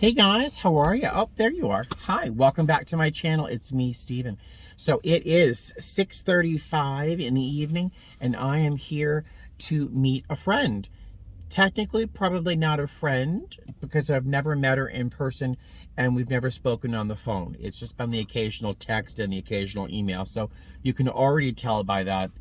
Hey guys, how are you? Oh, there you are. Hi, welcome back to my channel. It's me, Steven. So it is 6:35 in the evening, and I am here to meet a friend. Technically, probably not a friend, because I've never met her in person, and we've never spoken on the phone. It's just been the occasional text and the occasional email. So you can already tell by that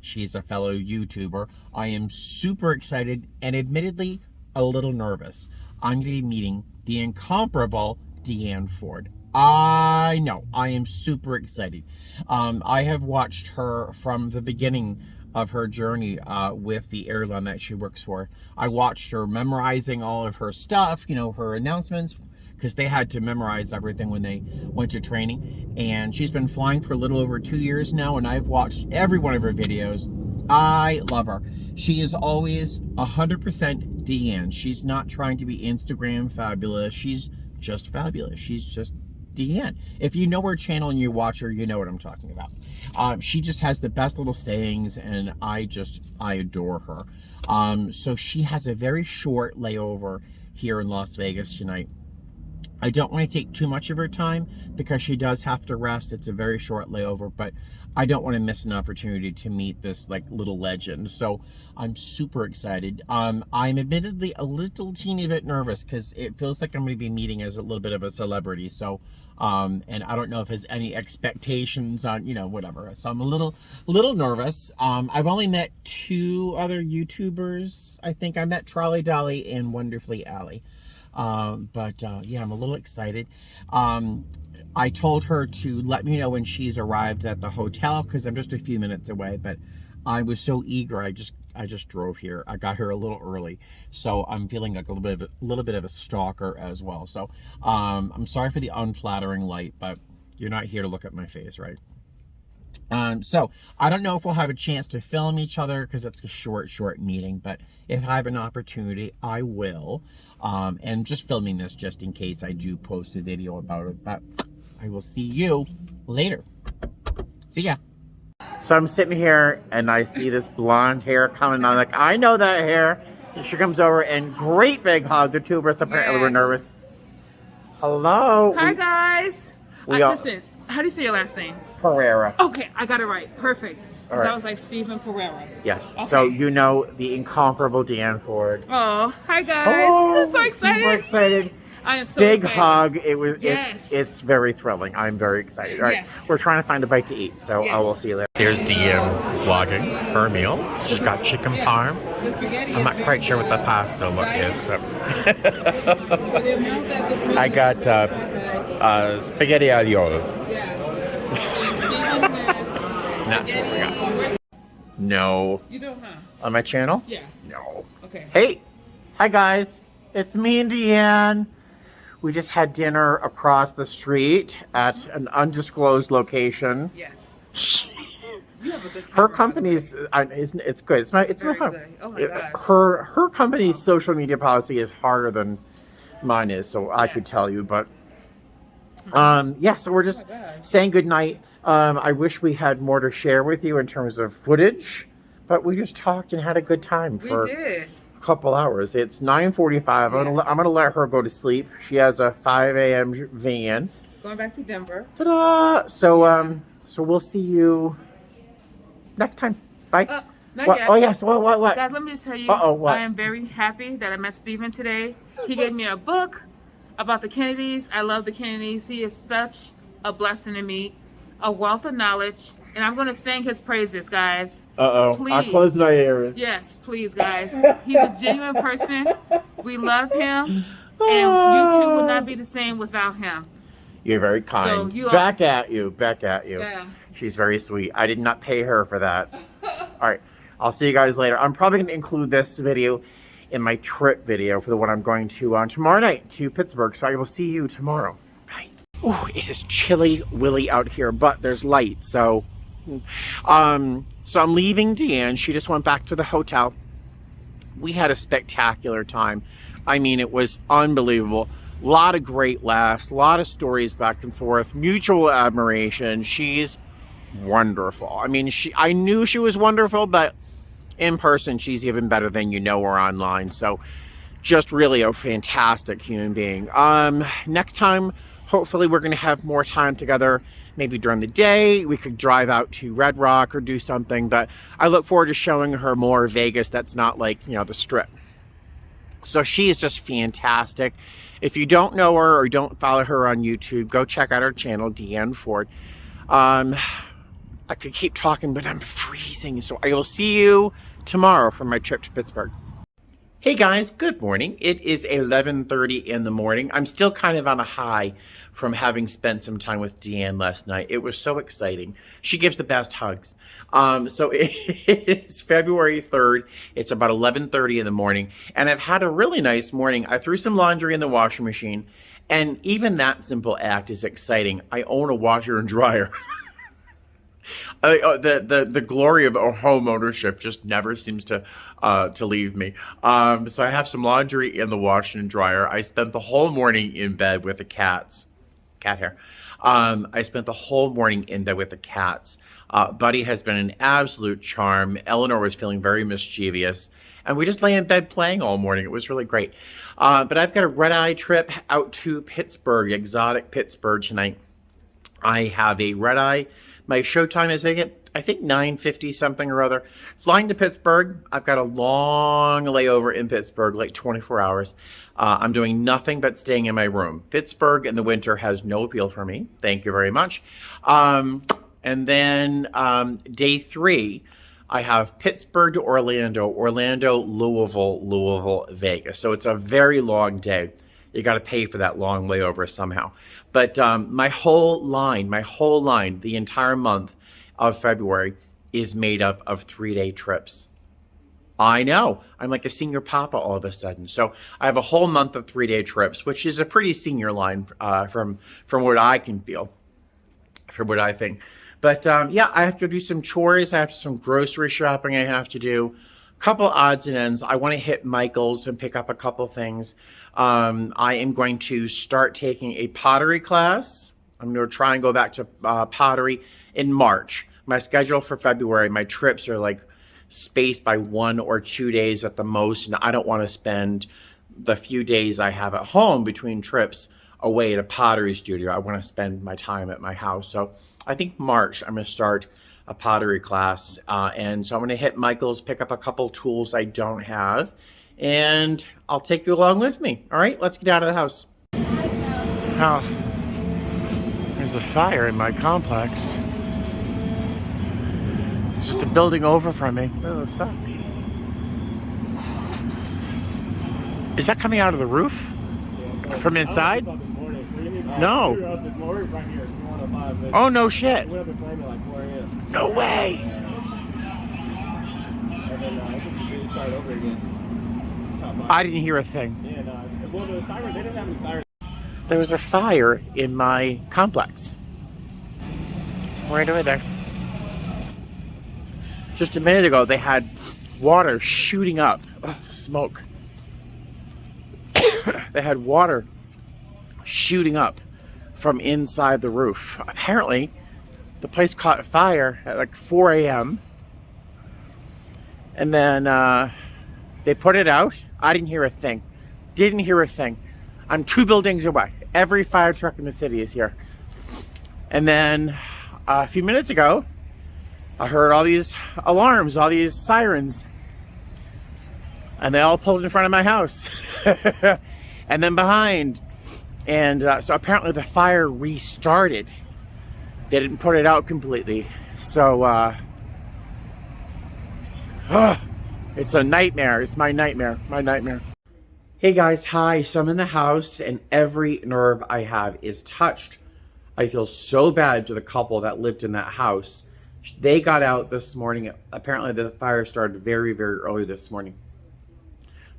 she's a fellow YouTuber. I am super excited and admittedly a little nervous. I'm going to be meeting the incomparable Deann Ford. I know, I am super excited. I have watched her from the beginning of her journey with the airline that she works for. I watched her memorizing all of her stuff, you know, her announcements, because they had to memorize everything when they went to training. And she's been flying for a little over 2 years now, and I've watched every one of her videos. I love her. She is always 100% Deann. She's not trying to be Instagram fabulous. She's just fabulous. She's just Deann. If you know her channel and you watch her, you know what I'm talking about. She just has the best little sayings, and I adore her. So she has a very short layover here in Las Vegas tonight. I don't want to take too much of her time because she does have to rest. It's a very short layover, but I don't want to miss an opportunity to meet this like little legend. So I'm super excited. I'm admittedly a little teeny bit nervous because it feels like I'm going to be meeting as a little bit of a celebrity. So, and I don't know if there's any expectations on, you know, whatever. So I'm a little nervous. I've only met 2 other YouTubers. I think I met Trolley Dolly and Wonderfully Allie. Yeah, I'm a little excited. I told her to let me know when she's arrived at the hotel because I'm just a few minutes away, but I was so eager. I just drove here. I got here a little early, so I'm feeling like a little bit of a stalker as well. So I'm sorry for the unflattering light, but you're not here to look at my face, right? So I don't know if we'll have a chance to film each other because it's a short meeting, but if I have an opportunity, I will. And just filming this just in case I do post a video about it, but I will see you later. See ya. So I'm sitting here and I see this blonde hair coming, and I'm like, I know that hair. And she comes over and great big hug. The two of us apparently were nervous. Hello. Hi guys. Listen, how do you say your last name? Pereira. Okay, I got it right. Perfect. Because Right. I was like Stephen Pereira. Yes. Okay. So you know the incomparable Deann Ford. Oh, hi guys. Hello. I'm so excited. Super excited. I am so Big excited. hug. It was. Yes. It's very thrilling. I'm very excited. All right. Yes. We're trying to find a bite to eat, so I Yes. will see you later. Here's Deann vlogging her meal. She's got chicken parm. The spaghetti I'm is not very quite sure what the good. pasta look is, but For the amount that this I got guys. spaghetti aglio. Yeah. Stephen has And that's what we got. No. You don't, huh? On my channel? Yeah. No. Okay. Hey. Hi, guys. It's me and Deann. We just had dinner across the street at an undisclosed location. Yes. You have a good Her camera, company's, it's good. It's It's very good. Oh my gosh. her company's social media policy is harder than mine is, so I could Yes. tell you. But yeah, so we're just Oh my gosh. saying goodnight. I wish we had more to share with you in terms of footage, but we just talked and had a good time for We did. a couple hours. It's 9:45. Yeah. I'm gonna let her go to sleep. She has a 5 a.m. van. Going back to Denver. Ta-da! So we'll see you next time. Bye. Not What? yet. Oh yes. What? Guys, let me just tell you, Uh-oh, what? I am very happy that I met Steven today. He gave me a book about the Kennedys. I love the Kennedys. He is such a blessing to me, a wealth of knowledge, and I'm going to sing his praises, guys. I'll Please. close my ears. Yes, please, guys. He's a genuine person. We love him, and YouTube would not be the same without him. You're very kind. So you are- Back at you. Yeah. She's very sweet. I did not pay her for that. All right. I'll see you guys later. I'm probably going to include this video in my trip video for the one I'm going to on tomorrow night to Pittsburgh. So I will see you tomorrow. Bye. Oh, it is chilly willy out here, but there's light. So I'm leaving Deann. She just went back to the hotel. We had a spectacular time. I mean, it was unbelievable. A lot of great laughs, a lot of stories back and forth, mutual admiration. She's wonderful. I mean, I knew she was wonderful, but in person, she's even better than you know her online. So just really a fantastic human being. Next time, hopefully we're going to have more time together. Maybe during the day, we could drive out to Red Rock or do something. But I look forward to showing her more Vegas that's not like, you know, the Strip. So she is just fantastic. If you don't know her or don't follow her on YouTube, go check out her channel, Deann Ford. I could keep talking, but I'm freezing. So I will see you tomorrow for my trip to Pittsburgh. Hey guys, good morning. It is 11:30 in the morning. I'm still kind of on a high from having spent some time with Deann last night. It was so exciting. She gives the best hugs. So it is February 3rd. It's about 11:30 in the morning, and I've had a really nice morning. I threw some laundry in the washing machine, and even that simple act is exciting. I own a washer and dryer. The glory of home ownership just never seems to leave me. So I have some laundry in the washer and dryer. I spent the whole morning in bed with the cats. Cat hair. I spent the whole morning in bed with the cats. Buddy has been an absolute charm. Eleanor was feeling very mischievous. And we just lay in bed playing all morning. It was really great. But I've got a red-eye trip out to Pittsburgh, exotic Pittsburgh tonight. I have a red-eye. My showtime is, I think 9:50 something or other. Flying to Pittsburgh. I've got a long layover in Pittsburgh, like 24 hours. I'm doing nothing but staying in my room. Pittsburgh in the winter has no appeal for me. Thank you very much. And then day 3, I have Pittsburgh to Orlando, Louisville, Vegas. So it's a very long day. You got to pay for that long layover somehow. But my whole line, the entire month of February is made up of 3-day trips. I know. I'm like a senior papa all of a sudden. So I have a whole month of 3-day trips, which is a pretty senior line from what I can feel, from what I think. But yeah, I have to do some chores. I have some grocery shopping I have to do. Couple odds and ends. I want to hit Michael's and pick up a couple things. I am going to start taking a pottery class. I'm going to try and go back to pottery in March. My schedule for February, my trips are like spaced by 1 or 2 days at the most, and I don't want to spend the few days I have at home between trips away at a pottery studio. I want to spend my time at my house. So I think March I'm going to start a pottery class, and so I'm going to hit Michael's, pick up a couple tools I don't have, and I'll take you along with me. All right, let's get out of the house. Oh, there's a fire in my complex. It's just a building over from me. What the fuck? Is that coming out of the roof? Yeah, from inside? No. Oh, no shit. No way. I didn't hear a thing. There was a fire in my complex. Right over there. Just a minute ago, they had water shooting up. Oh, smoke. They had water shooting up from inside the roof. Apparently, the place caught fire at like 4 a.m. And then they put it out. I didn't hear a thing. Didn't hear a thing. I'm 2 buildings away. Every fire truck in the city is here. And then a few minutes ago, I heard all these alarms, all these sirens. And they all pulled in front of my house. And then behind. And so apparently the fire restarted. They didn't put it out completely. So, it's a nightmare. It's my nightmare. My nightmare. Hey guys, hi. So I'm in the house and every nerve I have is touched. I feel so bad for the couple that lived in that house. They got out this morning. Apparently the fire started very, very early this morning.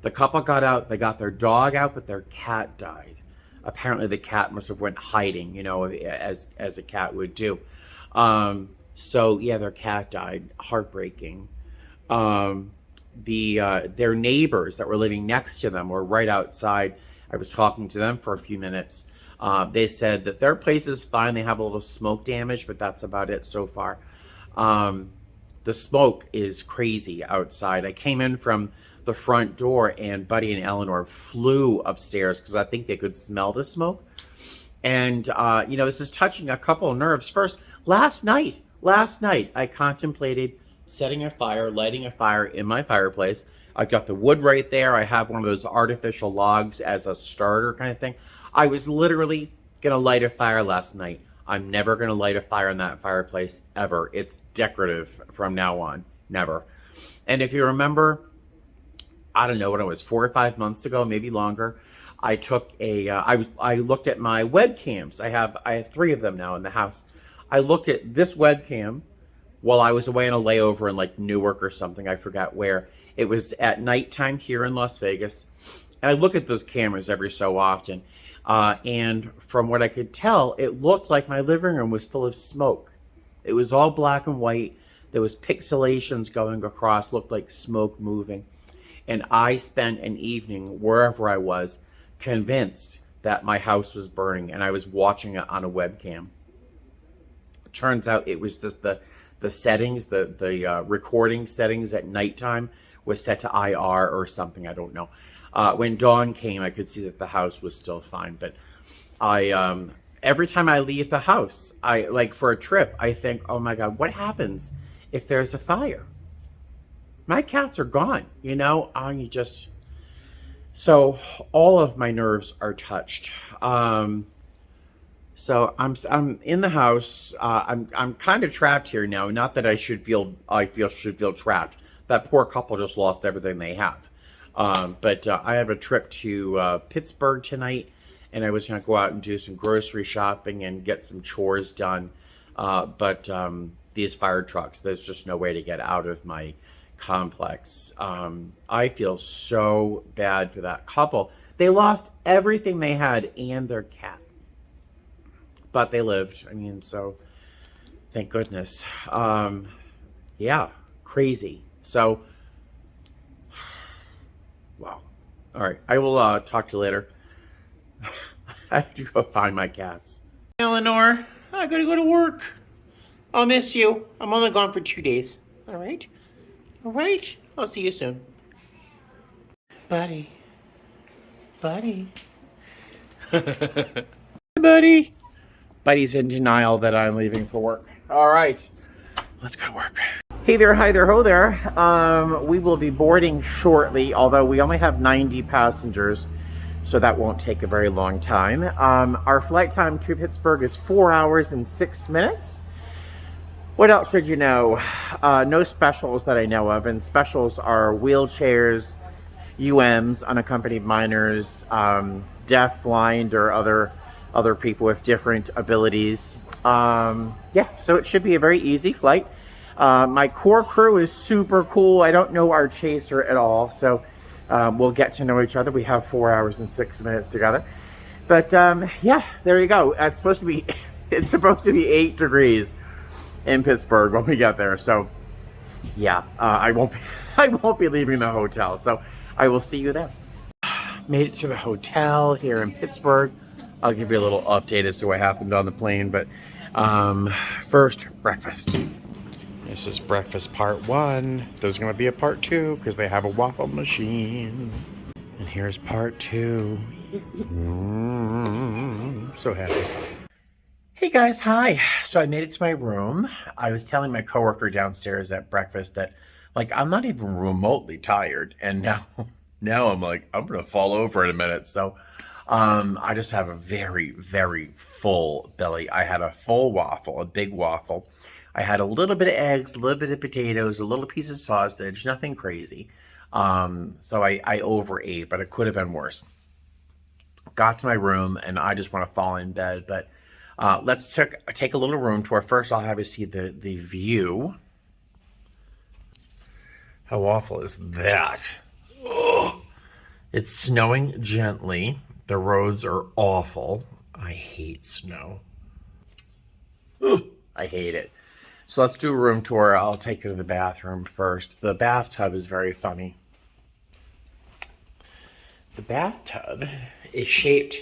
The couple got out. They got their dog out, but their cat died. Apparently the cat must have went hiding, you know, as a cat would do. So yeah, their cat died. Heartbreaking. Their neighbors that were living next to them were right outside. I was talking to them for a few minutes. They said that their place is fine. They have a little smoke damage, but that's about it so far. The smoke is crazy outside. I came in from the front door, and Buddy and Eleanor flew upstairs because I think they could smell the smoke. And, you know, this is touching a couple of nerves. First, last night, I contemplated setting a fire, lighting a fire in my fireplace. I've got the wood right there. I have one of those artificial logs as a starter kind of thing. I was literally going to light a fire last night. I'm never going to light a fire in that fireplace ever. It's decorative from now on. Never. And if you remember, I don't know, when it was 4 or 5 months ago, maybe longer, I took I looked at my webcams. I have 3 of them now in the house. I looked at this webcam while I was away on a layover in like Newark or something. I forgot where. It was at nighttime here in Las Vegas. And I look at those cameras every so often. And from what I could tell, it looked like my living room was full of smoke. It was all black and white. There was pixelations going across, looked like smoke moving. And I spent an evening, wherever I was, convinced that my house was burning, and I was watching it on a webcam. It turns out it was just the settings, the recording settings at nighttime was set to IR or something, I don't know. When dawn came, I could see that the house was still fine, but I every time I leave the house, I like for a trip, I think, oh my God, what happens if there's a fire? My cats are gone, you know. So all of my nerves are touched. So I'm in the house. I'm kind of trapped here now. Not that I should feel trapped. That poor couple just lost everything they have. But I have a trip to Pittsburgh tonight, and I was going to go out and do some grocery shopping and get some chores done. But these fire trucks, there's just no way to get out of my complex. I feel so bad for that couple. They lost everything they had and their cat, but they lived. I mean, so thank goodness. Yeah, crazy. So, wow. All right, I will talk to you later. I have to go find my cats. Eleanor, I gotta go to work. I'll miss you. I'm only gone for 2 days. All right. All right, I'll see you soon. Buddy. Buddy. Buddy. Buddy's in denial that I'm leaving for work. All right, let's go to work. Hey there, hi there, ho there. We will be boarding shortly, although we only have 90 passengers, so that won't take a very long time. Our flight time to Pittsburgh is 4 hours and 6 minutes. What else should you know? No specials that I know of, and specials are wheelchairs, UMs, unaccompanied minors, deaf, blind, or other people with different abilities. Yeah, so it should be a very easy flight. My core crew is super cool. I don't know our chaser at all, so we'll get to know each other. We have 4 hours and 6 minutes together. But yeah, there you go. It's supposed to be 8 degrees in Pittsburgh when we get there. So yeah, I won't be leaving the hotel. So I will see you there. Made it to the hotel here in Pittsburgh. I'll give you a little update as to what happened on the plane. But first, breakfast. This is breakfast part 1. There's going to be a part 2 because they have a waffle machine. And here's part 2. So happy. Hey guys, hi. So I made it to my room. I was telling my coworker downstairs at breakfast that, like, I'm not even remotely tired. And now I'm like, I'm going to fall over in a minute. So I just have a very, very full belly. I had a full waffle, a big waffle. I had a little bit of eggs, a little bit of potatoes, a little piece of sausage, nothing crazy. So I overate, but it could have been worse. Got to my room and I just want to fall in bed, but let's take a little room tour. First, I'll have you see the view. How awful is that? Ugh. It's snowing gently. The roads are awful. I hate snow. Ugh, I hate it. So let's do a room tour. I'll take you to the bathroom first. The bathtub is very funny. The bathtub is shaped,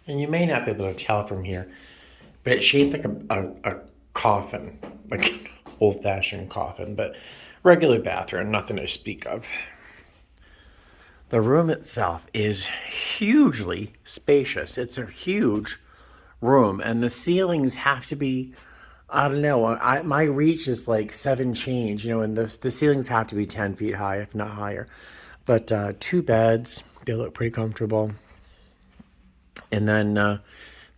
and you may not be able to tell from here, but it's shaped like a coffin, like an old-fashioned coffin, but regular bathroom, nothing to speak of. The room itself is hugely spacious. It's a huge room, and the ceilings have to be, I don't know, my reach is like 7 change, and the ceilings have to be 10 feet high, if not higher. But 2 beds, they look pretty comfortable. And then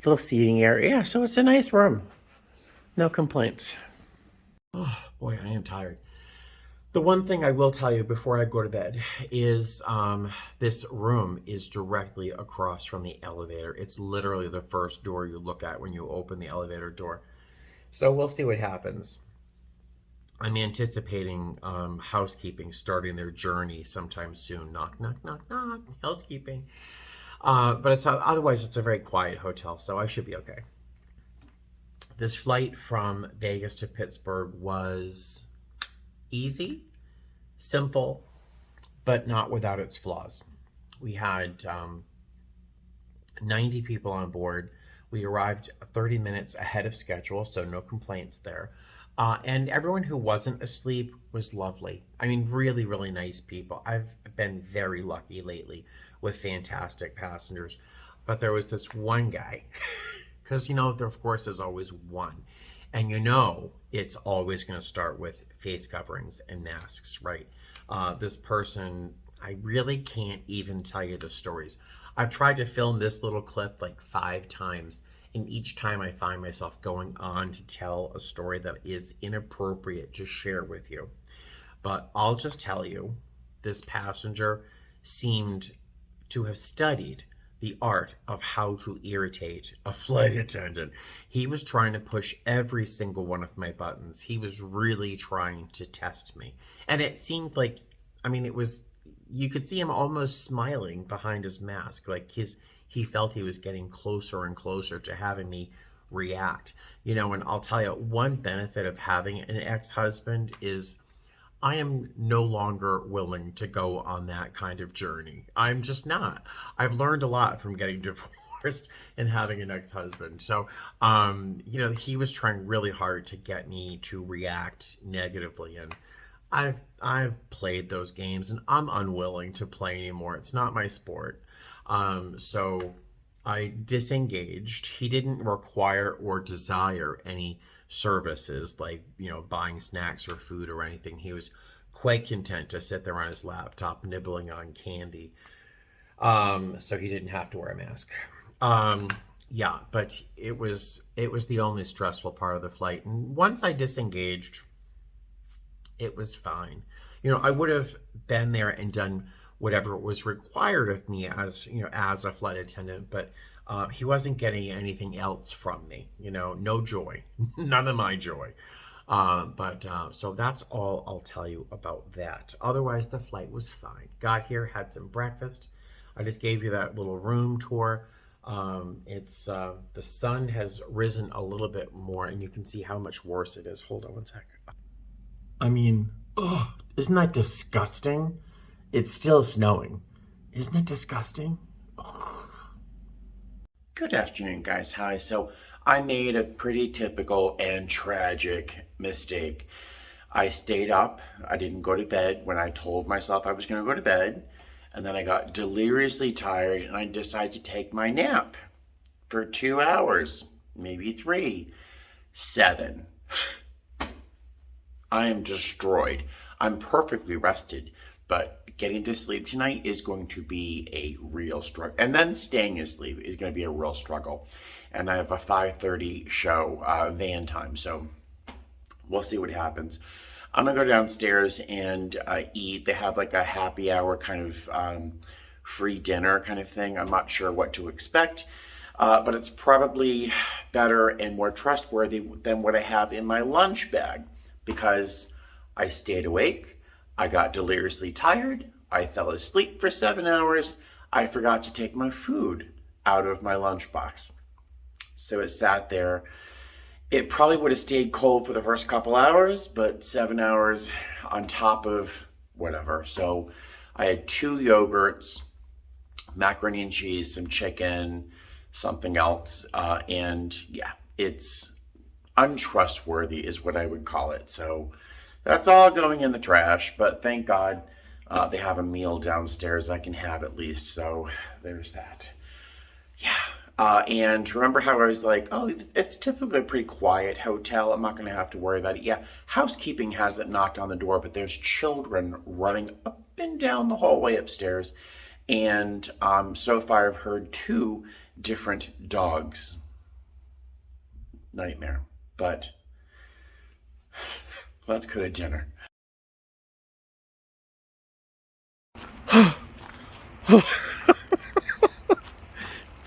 little seating area. Yeah, so it's a nice room. No complaints. Oh, boy, I am tired. The one thing I will tell you before I go to bed is this room is directly across from the elevator. It's literally the first door you look at when you open the elevator door. So we'll see what happens. I'm anticipating housekeeping starting their journey sometime soon. Knock, knock, knock, knock. Housekeeping. But otherwise it's a very quiet hotel, so I should be okay. This flight from Vegas to Pittsburgh was easy, simple, but not without its flaws. We had 90 people on board. We arrived 30 minutes ahead of schedule, so no complaints there. And everyone who wasn't asleep was lovely. I mean, really, really nice people. I've been very lucky lately with fantastic passengers. But there was this one guy, because, there, of course, is always one. And it's always going to start with face coverings and masks, right? This person, I really can't even tell you the stories. I've tried to film this little clip like 5 times, and each time I find myself going on to tell a story that is inappropriate to share with you. But I'll just tell you, this passenger seemed to have studied the art of how to irritate a flight attendant. He was trying to push every single one of my buttons. He was really trying to test me. And it seemed like, you could see him almost smiling behind his mask. Like he felt he was getting closer and closer to having me react. And I'll tell you, one benefit of having an ex-husband is I am no longer willing to go on that kind of journey. I'm just not. I've learned a lot from getting divorced and having an ex-husband. So, he was trying really hard to get me to react negatively. And I've played those games, and I'm unwilling to play anymore. It's not my sport. So I disengaged. He didn't require or desire any services like, buying snacks or food or anything. He was quite content to sit there on his laptop nibbling on candy. So he didn't have to wear a mask. Yeah, but it was the only stressful part of the flight. And once I disengaged, it was fine. I would have been there and done whatever was required of me as a flight attendant, but he wasn't getting anything else from me. No joy, none of my joy. So that's all I'll tell you about that. Otherwise, the flight was fine. Got here, had some breakfast. I just gave you that little room tour. It's the sun has risen a little bit more, and you can see how much worse it is. Hold on one sec. Isn't that disgusting? It's still snowing. Isn't it disgusting? Ugh. Good afternoon, guys. Hi. So I made a pretty typical and tragic mistake. I stayed up. I didn't go to bed when I told myself I was going to go to bed. And then I got deliriously tired, and I decided to take my nap for 2 hours, maybe 3, 7. I am destroyed. I'm perfectly rested, but getting to sleep tonight is going to be a real struggle. And then staying asleep is going to be a real struggle. And I have a 5:30 show, van time, so we'll see what happens. I'm going to go downstairs and eat. They have like a happy hour kind of free dinner kind of thing. I'm not sure what to expect, but it's probably better and more trustworthy than what I have in my lunch bag, because I stayed awake, I got deliriously tired, I fell asleep for 7 hours, I forgot to take my food out of my lunchbox. So it sat there. It probably would have stayed cold for the first couple hours, but 7 hours on top of whatever. So I had 2 yogurts, macaroni and cheese, some chicken, something else, and yeah, it's untrustworthy is what I would call it. So that's all going in the trash, but thank God they have a meal downstairs I can have at least. So there's that. Yeah. And remember how I was like, oh, it's typically a pretty quiet hotel. I'm not going to have to worry about it. Yeah, housekeeping hasn't knocked on the door, but there's children running up and down the hallway upstairs. And so far I've heard 2 different dogs. Nightmare. But let's go to dinner.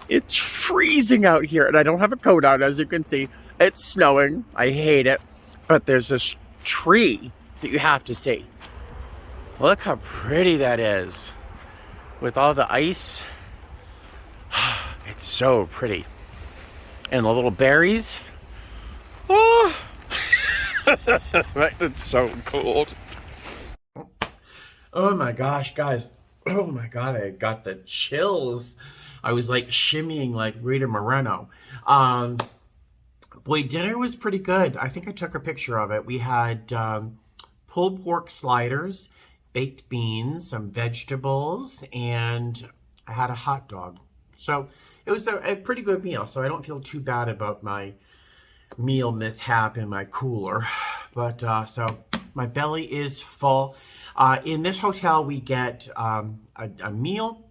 It's freezing out here, and I don't have a coat on, as you can see. It's snowing. I hate it. But there's this tree that you have to see. Look how pretty that is. With all the ice. It's so pretty. And the little berries. Oh! It's so cold. Oh my gosh, guys. Oh my God, I got the chills. I was like shimmying like Rita Moreno. Boy, dinner was pretty good. I think I took a picture of it. We had pulled pork sliders, baked beans, some vegetables, and I had a hot dog. So it was a pretty good meal. So I don't feel too bad about my meal mishap in my cooler. But so my belly is full. In this hotel, we get a meal.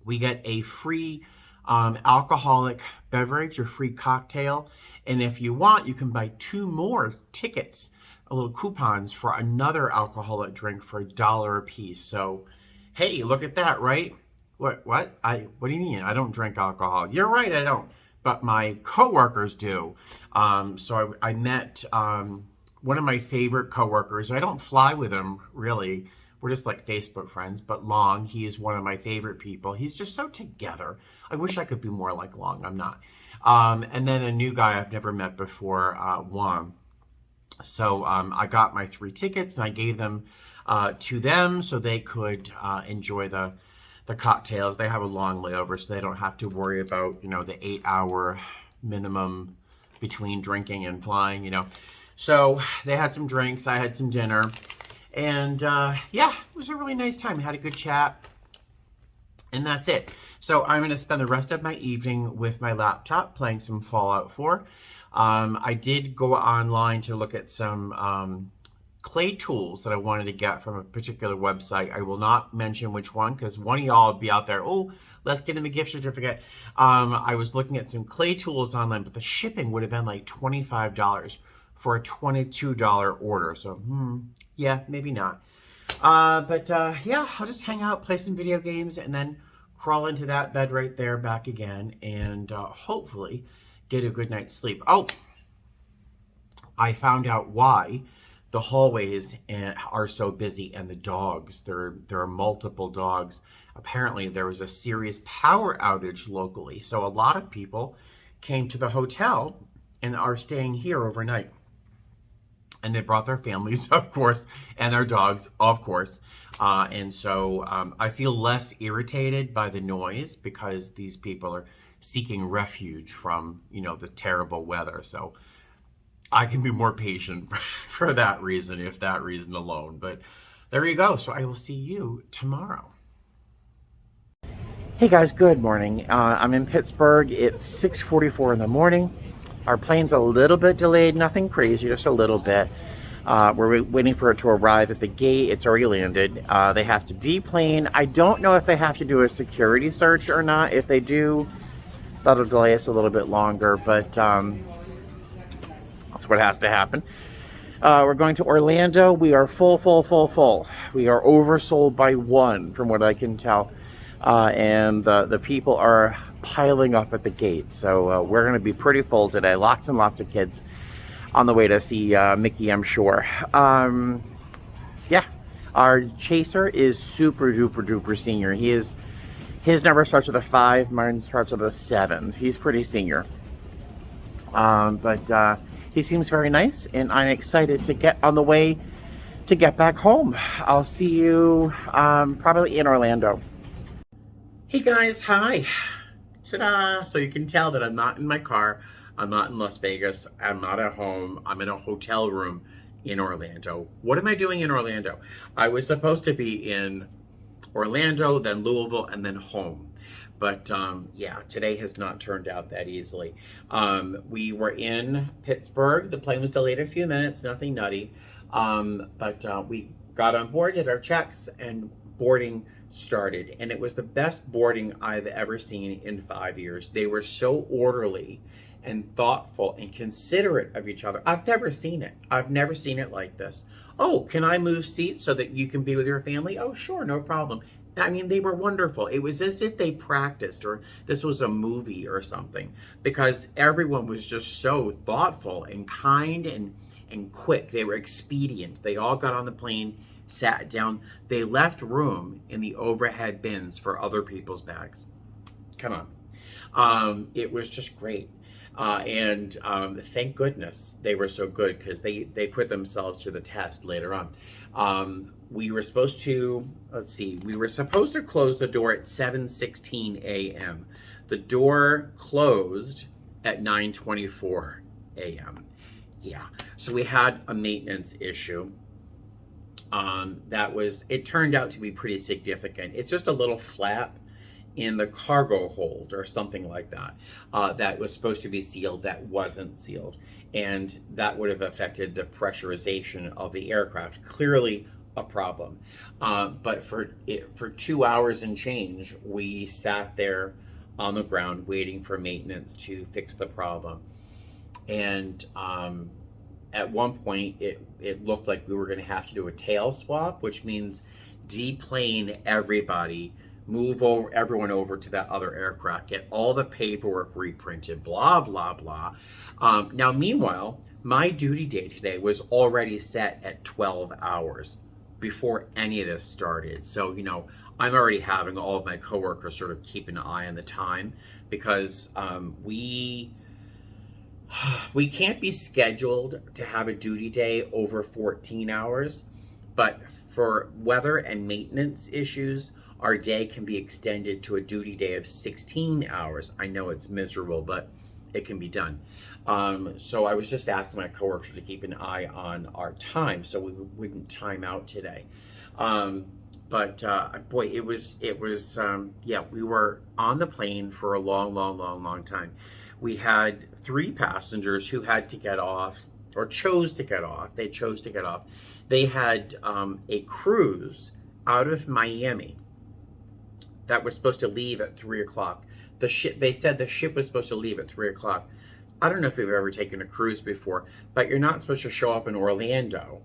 We get a free alcoholic beverage or free cocktail. And if you want, you can buy 2 more tickets, little coupons for another alcoholic drink for $1 a piece. So, hey, look at that, right? What do you mean? I don't drink alcohol. You're right, I don't. But my coworkers do. So I met one of my favorite coworkers. I don't fly with him, really. We're just like Facebook friends, but Long, he is one of my favorite people. He's just so together. I wish I could be more like Long. I'm not. And then a new guy I've never met before, Juan. So I got my 3 tickets and I gave them to them so they could enjoy the cocktails. They have a long layover, so they don't have to worry about, the 8-hour minimum between drinking and flying, So they had some drinks, I had some dinner. And yeah, it was a really nice time. I had a good chat. And that's it. So I'm going to spend the rest of my evening with my laptop playing some Fallout 4. I did go online to look at some clay tools that I wanted to get from a particular website. I will not mention which one because one of y'all will be out there, oh, let's get him a gift certificate. I was looking at some clay tools online, but the shipping would have been like $25 for a $22 order. So, yeah, maybe not. But yeah, I'll just hang out, play some video games, and then crawl into that bed right there back again, and hopefully get a good night's sleep. Oh, I found out why the hallways are so busy, and the dogs. There are multiple dogs. Apparently, there was a serious power outage locally, so a lot of people came to the hotel and are staying here overnight. And they brought their families, of course, and their dogs, of course. And so I feel less irritated by the noise because these people are seeking refuge from, the terrible weather. So I can be more patient for that reason, if that reason alone. But there you go. So I will see you tomorrow. Hey guys, good morning. I'm in Pittsburgh. It's 6:44 in the morning. Our plane's a little bit delayed, nothing crazy, just a little bit. We're waiting for it to arrive at the gate. It's already landed. They have to deplane. I don't know if they have to do a security search or not. If they do, that'll delay us a little bit longer, but that's what has to happen. We're going to Orlando. We are full. We are oversold by 1, from what I can tell. And the people are piling up at the gate. So we're going to be pretty full today. Lots and lots of kids on the way to see Mickey, I'm sure. Yeah, our chaser is super duper senior. His number starts with a 5, mine starts with a 7. He's pretty senior. But he seems very nice, and I'm excited to get on the way to get back home. I'll see you probably in Orlando. Hey guys, hi. Ta-da! So you can tell that I'm not in my car. I'm not in Las Vegas. I'm not at home. I'm in a hotel room in Orlando. What am I doing in Orlando? I was supposed to be in Orlando, then Louisville, and then home. But yeah, today has not turned out that easily. We were in Pittsburgh. The plane was delayed a few minutes, nothing nutty. But we got on board, did our checks, and boarding started. And it was the best boarding I've ever seen in 5 years. They were so orderly and thoughtful and considerate of each other. I've never seen it. I've never seen it like this. Oh, can I move seats so that you can be with your family? Oh, sure, no problem. I mean, they were wonderful. It was as if they practiced or this was a movie or something, because everyone was just so thoughtful and kind and quick. They were expedient. They all got on the plane, sat down. They left room in the overhead bins for other people's bags. Come on. It was just great. And thank goodness they were so good, because they put themselves to the test later on. We were supposed to, we were supposed to close the door at 7:16 a.m. The door closed at 9:24 a.m. Yeah, so we had a maintenance issue. It turned out to be pretty significant. It's just a little flap in the cargo hold or something like that, that was supposed to be sealed that wasn't sealed. And that would have affected the pressurization of the aircraft. Clearly a problem. But for 2 hours and change, we sat there on the ground waiting for maintenance to fix the problem. And at one point, it looked like we were going to have to do a tail swap, which means deplane everybody, move everyone over to that other aircraft, get all the paperwork reprinted, blah, blah, blah. Now, meanwhile, my duty day today was already set at 12 hours before any of this started. So, I'm already having all of my coworkers sort of keep an eye on the time, because we can't be scheduled to have a duty day over 14 hours, but for weather and maintenance issues, our day can be extended to a duty day of 16 hours. I know it's miserable, but it can be done. So I was just asking my coworkers to keep an eye on our time so we wouldn't time out today. Boy, it was we were on the plane for a long time. We had 3 passengers who had to get off, or chose to get off. They chose to get off. They had a cruise out of Miami that was supposed to leave at 3 o'clock. They said the ship was supposed to leave at 3 o'clock. I don't know if you've ever taken a cruise before, but you're not supposed to show up in Orlando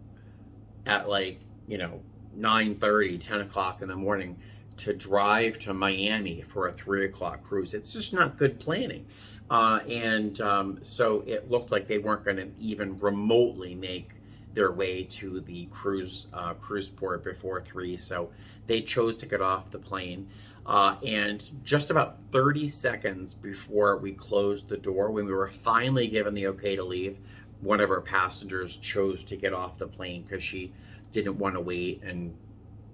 at 9:30, 10 o'clock in the morning to drive to Miami for a 3 o'clock cruise. It's just not good planning. So it looked like they weren't going to even remotely make their way to the cruise port before 3. So they chose to get off the plane. And just about 30 seconds before we closed the door, when we were finally given the okay to leave, one of our passengers chose to get off the plane because she didn't want to wait and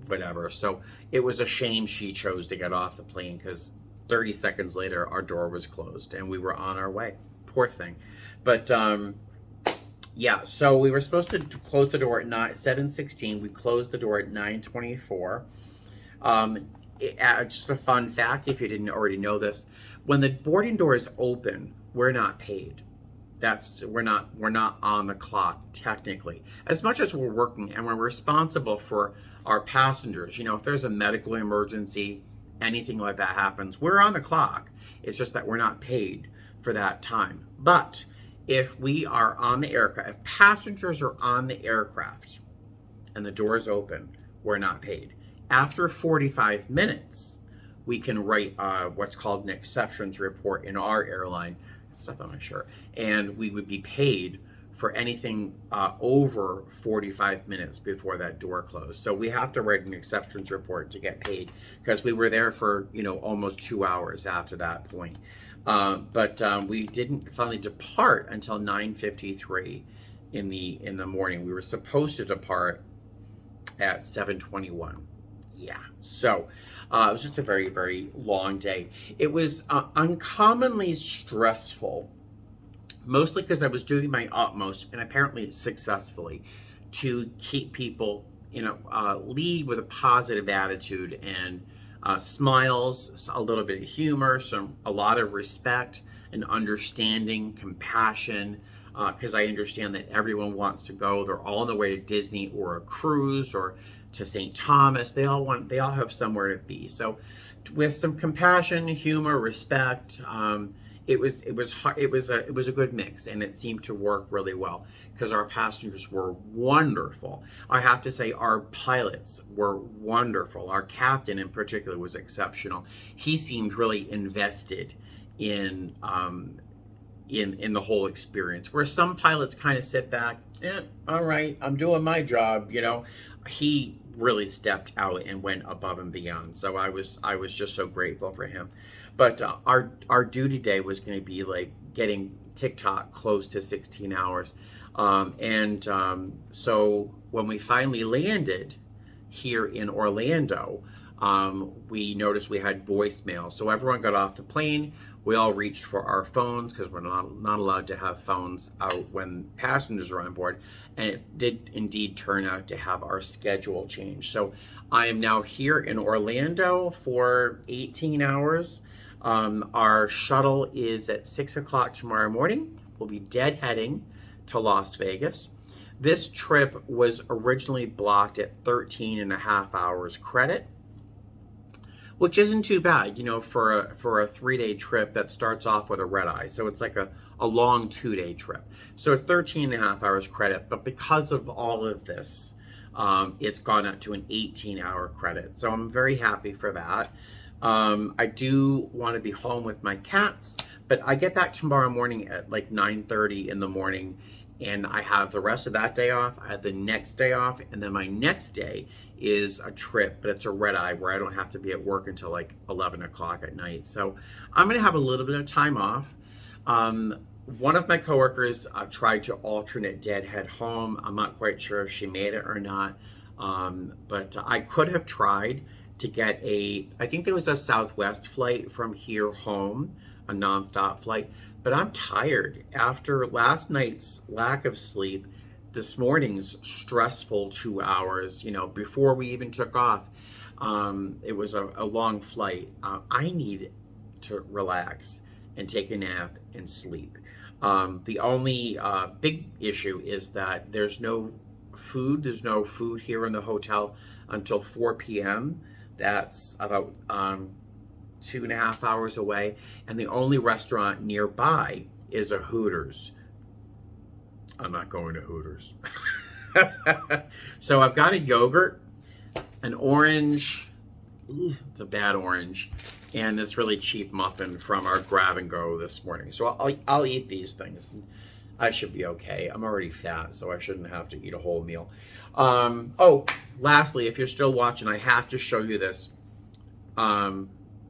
whatever. So it was a shame she chose to get off the plane, because 30 seconds later, our door was closed and we were on our way. Poor thing. But yeah, so we were supposed to close the door at 7:16. We closed the door at 9:24. Just a fun fact, if you didn't already know this, when the boarding doors open, we're not paid. We're not on the clock technically, as much as we're working and we're responsible for our passengers. If there's a medical emergency, anything like that happens, we're on the clock. It's just that we're not paid for that time. But if we are on the aircraft, if passengers are on the aircraft and the doors open, we're not paid. After 45 minutes, we can write what's called an exceptions report in our airline. Stuff on my shirt, and we would be paid for anything over 45 minutes before that door closed. So we have to write an exceptions report to get paid, because we were there for almost 2 hours after that point. But we didn't finally depart until 9:53 in the morning. We were supposed to depart at 7:21. Yeah, so it was just a very, very long day. It was uncommonly stressful, mostly because I was doing my utmost, and apparently successfully, to keep people, lead with a positive attitude and smiles, a little bit of humor, a lot of respect and understanding, compassion, because I understand that everyone wants to go. They're all on the way to Disney or a cruise or to St. Thomas. They all have somewhere to be. So with some compassion, humor, respect, it was a good mix, and it seemed to work really well because our passengers were wonderful. I have to say our pilots were wonderful. Our captain in particular was exceptional. He seemed really invested in the whole experience, where some pilots kind of sit back, all right, I'm doing my job. He really stepped out and went above and beyond. So I was just so grateful for him. But our duty day was going to be like getting TikTok close to 16 hours. So when we finally landed here in Orlando, we noticed we had voicemail. So everyone got off the plane. We all reached for our phones because we're not allowed to have phones out when passengers are on board. And it did indeed turn out to have our schedule change. So I am now here in Orlando for 18 hours. Our shuttle is at 6 o'clock tomorrow morning. We'll be deadheading to Las Vegas. This trip was originally blocked at 13 and a half hours credit, which isn't too bad, for a 3-day trip that starts off with a red eye. So it's like a long 2-day trip. So it's 13 and a half hours credit, but because of all of this, it's gone up to an 18-hour credit. So I'm very happy for that. I do want to be home with my cats, but I get back tomorrow morning at like 9:30 in the morning, and I have the rest of that day off. I have the next day off, and then my next day is a trip, but it's a red eye where I don't have to be at work until like 11 o'clock at night. So I'm going to have a little bit of time off. One of my coworkers tried to alternate deadhead home. I'm not quite sure if she made it or not, but I could have tried to get I think there was a Southwest flight from here home, a nonstop flight, but I'm tired after last night's lack of sleep. This morning's stressful 2 hours, before we even took off. It was a long flight. I need to relax and take a nap and sleep. The only big issue is that there's no food. There's no food here in the hotel until 4 p.m. That's about 2.5 hours away. And the only restaurant nearby is a Hooters. I'm not going to Hooters. So I've got a yogurt, an orange, it's a bad orange, and this really cheap muffin from our grab and go this morning. So I'll eat these things. I should be okay. I'm already fat, so I shouldn't have to eat a whole meal. Lastly, if you're still watching, I have to show you this. A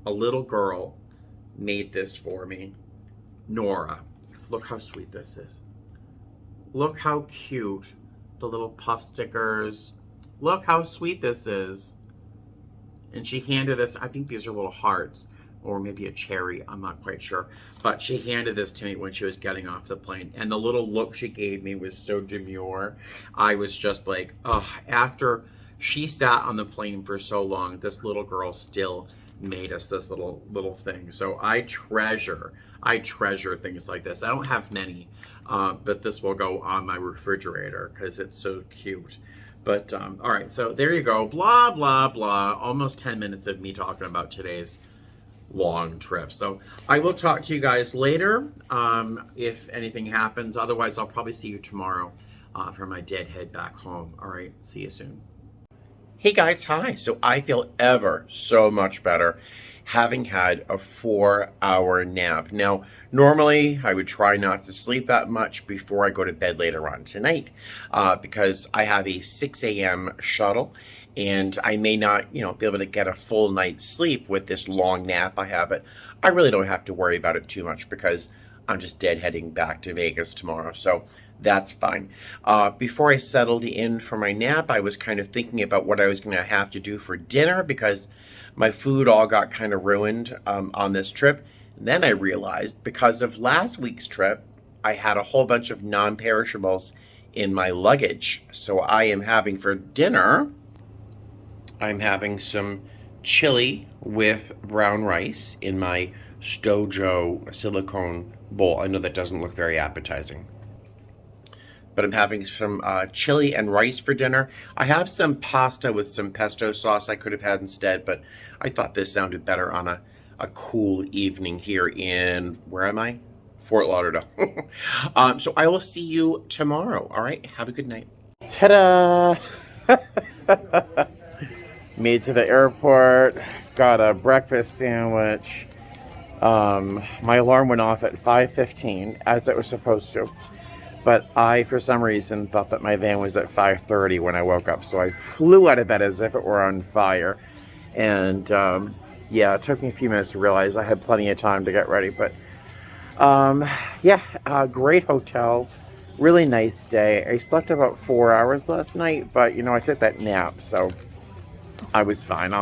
little girl made this for me. Nora. Look how sweet this is. Look how cute. The little puff stickers. Look how sweet this is. And she handed this, I think these are little hearts, or maybe a cherry, I'm not quite sure. But she handed this to me when she was getting off the plane. And the little look she gave me was so demure. I was just like, after she sat on the plane for so long, this little girl still made us this little thing. So I treasure things like this. I don't have many, but this will go on my refrigerator because it's so cute. But all right, so there you go. Blah, blah, blah. Almost 10 minutes of me talking about today's long trip. So I will talk to you guys later if anything happens. Otherwise, I'll probably see you tomorrow for my deadhead back home. All right, see you soon. Hey guys, hi. So I feel ever so much better having had a 4-hour nap. Now, normally I would try not to sleep that much before I go to bed later on tonight because I have a 6 a.m. shuttle and I may not, be able to get a full night's sleep with this long nap I have, but I really don't have to worry about it too much because I'm just deadheading back to Vegas tomorrow. So that's fine. Before I settled in for my nap, I was kind of thinking about what I was going to have to do for dinner because my food all got kind of ruined on this trip. And then I realized because of last week's trip, I had a whole bunch of non-perishables in my luggage. So I am having for dinner, I'm having some chili with brown rice in my Stojo silicone bowl. I know that doesn't look very appetizing, but I'm having some chili and rice for dinner. I have some pasta with some pesto sauce I could have had instead, but I thought this sounded better on a cool evening here in, where am I? Fort Lauderdale. So I will see you tomorrow. All right. Have a good night. Ta-da! Made it to the airport. Got a breakfast sandwich. My alarm went off at 5:15, as it was supposed to. But I, for some reason, thought that my van was at 5:30 when I woke up. So I flew out of bed as if it were on fire. And yeah, it took me a few minutes to realize I had plenty of time to get ready. But yeah, great hotel. Really nice day. I slept about 4 hours last night, but you know, I took that nap, so I was fine.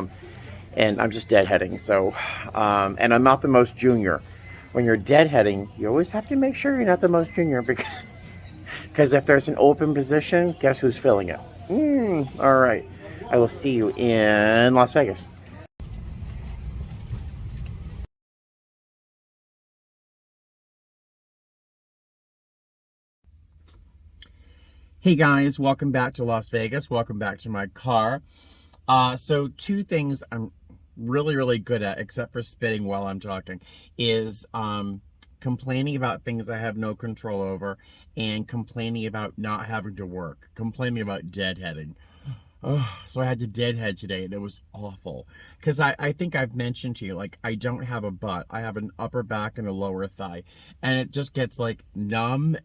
And I'm just deadheading. So, and I'm not the most junior. When you're deadheading, you always have to make sure you're not the most junior, because if there's an open position, guess who's filling it? All right. I will see you in Las Vegas. Hey guys, welcome back to Las Vegas. Welcome back to my car. So two things I'm really good at, except for spitting while I'm talking, is complaining about things I have no control over, and complaining about not having to work, complaining about deadheading. So I had to deadhead today, and it was awful. Because I think I've mentioned to you, like, I don't have a butt. I have an upper back and a lower thigh. And it just gets, like, numb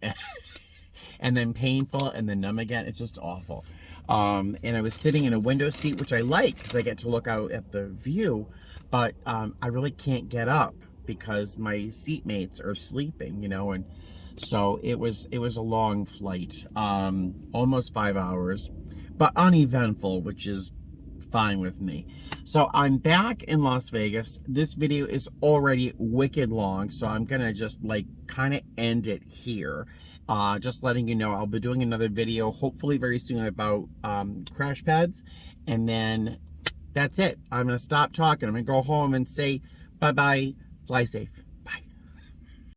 and then painful and then numb again. It's just awful. And I was sitting in a window seat, which I like because I get to look out at the view, but I really can't get up because my seatmates are sleeping, you know, and so it was a long flight, almost 5 hours, but uneventful, which is fine with me. So I'm back in Las Vegas. This video is already wicked long, so I'm gonna just like kind of end it here. Just letting you know I'll be doing another video hopefully very soon about crash pads, and then that's it. I'm gonna stop talking. I'm gonna go home and say bye-bye, fly safe.